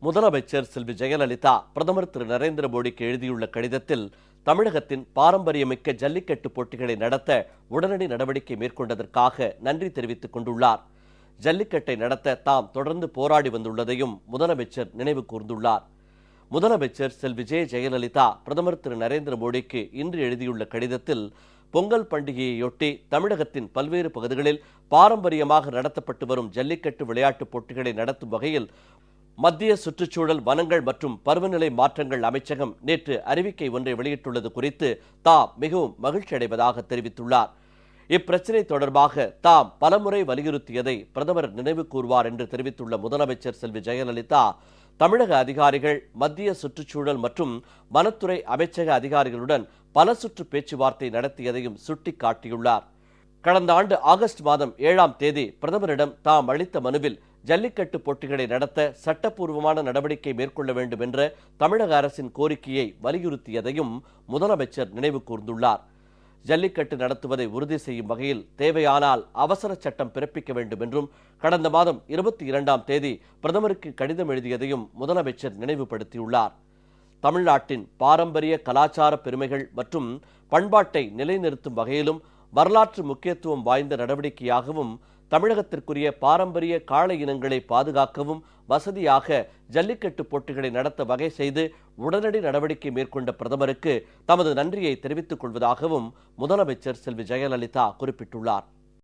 முதலமைச்சர் செல்வி ஜெயலலிதா பிரதமர் திரு நரேந்திர மோடிக்கு எழுதியுள்ள கடிதத்தில் தமிழகத்தின் பாரம்பரியமிக்க ஜல்லிக்கட்டு போட்டிகளை நடத்த உடனடி நடவடிக்கை மேற்கொண்டதற்காக நன்றி தெரிவித்துக் கொண்டுள்ளார். ஜல்லிக்கட்டை நடத்த தாம் தொடர்ந்து போராடி வந்துள்ளதையும் முதலமைச்சர் நினைவு கூர்ந்துள்ளார். முதலமைச்சர் செல்வி ஜெயலலிதா பிரதமர் திரு நரேந்திர மோடிக்கு இன்று எழுதியுள்ள கடிதத்தில் பொங்கல் பண்டிகையையொட்டி தமிழகத்தின் பல்வேறு பகுதிகளில் பாரம்பரியமாக நடத்தப்பட்டு வரும் ஜல்லிக்கட்டு விளையாட்டுப் போட்டிகளை நடத்தும் வகையில் மத்திய சுற்றுச்சூழல், வனங்கள் மற்றும் பருவநிலை மாற்றங்கள் அமைச்சகம் நேற்று அறிவிக்கை ஒன்றை வெளியிட்டுள்ளது குறித்து தாம் மிகவும் மகிழ்ச்சி அடைவதாக தெரிவித்துள்ளார். இப்பிரச்சினை தொடர்பாக தாம் பலமுறை வலியுறுத்தியதை பிரதமர் நினைவு கூர்வார் என்று தெரிவித்துள்ள முதலமைச்சர் செல்வி ஜெயலலிதா, தமிழக அதிகாரிகள் மத்திய சுற்றுச்சூழல் மற்றும் வனத்துறை அமைச்சக அதிகாரிகளுடன் பல சுற்று பேச்சுவார்த்தை நடத்தியதையும் சுட்டிக்காட்டியுள்ளார். கடந்த ஆண்டு ஆகஸ்ட் மாதம் 7ஆம் தேதி பிரதமரிடம் தாம் அளித்த மனுவில் ஜல்லிக்கட்டு போட்டிகளை நடத்த சட்டப்பூர்வமான நடவடிக்கை மேற்கொள்ள வேண்டும் என்ற தமிழக அரசின் கோரிக்கையை வலியுறுத்தியதையும் முதலமைச்சர் நினைவு கூர்ந்துள்ளார். ஜல்லிக்கட்டு நடத்துவதை உறுதி செய்யும் வகையில் தேவையானால் அவசர சட்டம் பிறப்பிக்க வேண்டும் என்றும் கடந்த மாதம் 22ஆம் தேதி பிரதமருக்கு கடிதம் எழுதியதையும் முதலமைச்சர் நினைவுபடுத்தியுள்ளார். தமிழ்நாட்டின் பாரம்பரிய கலாச்சார பெருமைகள் மற்றும் பண்பாட்டை நிலைநிறுத்தும் வகையிலும் வரலாற்று முக்கியத்துவம் வாய்ந்த நடவடிக்கையாகவும் தமிழகத்திற்குரிய பாரம்பரிய காளை இனங்களை பாதுகாக்கவும் வசதியாக ஜல்லிக்கட்டு போட்டிகளை நடத்த வகை செய்து உடனடி நடவடிக்கை மேற்கொண்ட பிரதமருக்கு தமது நன்றியை தெரிவித்துக் கொள்வதாகவும் முதலமைச்சர் செல்வி ஜெயலலிதா குறிப்பிட்டுள்ளார்.